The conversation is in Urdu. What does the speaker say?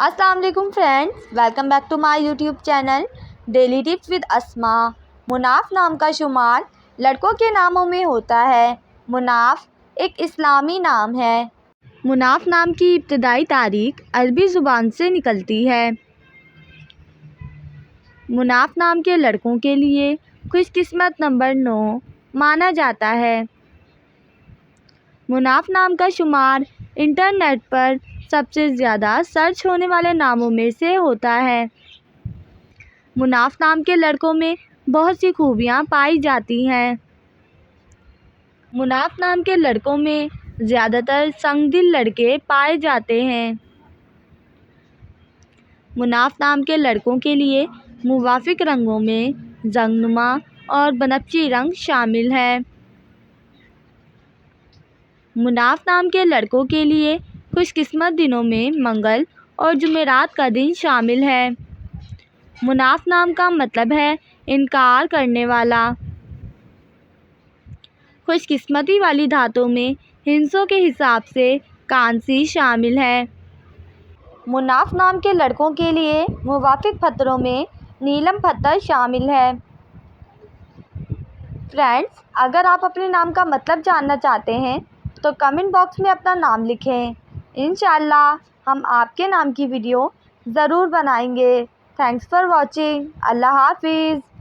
السلام علیکم friends, welcome back to my YouTube channel daily tips with Asma. مناف نام کا شمار لڑکوں کے ناموں میں ہوتا ہے۔ مناف ایک اسلامی نام ہے۔ مناف نام کی ابتدائی تاریخ عربی زبان سے نکلتی ہے۔ مناف نام کے لڑکوں کے لیے خوش قسمت نمبر 9 مانا جاتا ہے۔ مناف نام کا شمار انٹرنیٹ پر سب سے زیادہ سرچ ہونے والے ناموں میں سے ہوتا ہے۔ مناف نام کے لڑکوں میں بہت سی خوبیاں پائی جاتی ہیں۔ مناف نام کے لڑکوں میں زیادہ تر سنگ دل لڑکے پائے جاتے ہیں۔ مناف نام کے لڑکوں کے لیے موافق رنگوں میں زنگ نما اور بنفشی رنگ شامل ہے۔ مناف نام کے لڑکوں کے لیے خوش قسمت دنوں میں منگل اور جمعرات کا دن شامل ہے۔ مناف نام کا مطلب ہے انکار کرنے والا۔ خوش قسمتی والی دھاتوں میں ہندسوں کے حساب سے کانسی شامل ہے۔ مناف نام کے لڑکوں کے لیے موافق پتھروں میں نیلم پتھر شامل ہے۔ فرینڈز، اگر آپ اپنے نام کا مطلب جاننا چاہتے ہیں تو کمنٹ باکس میں اپنا نام لکھیں۔ انشاءاللہ ہم آپ کے نام کی ویڈیو ضرور بنائیں گے۔ Thanks for watching. اللہ حافظ۔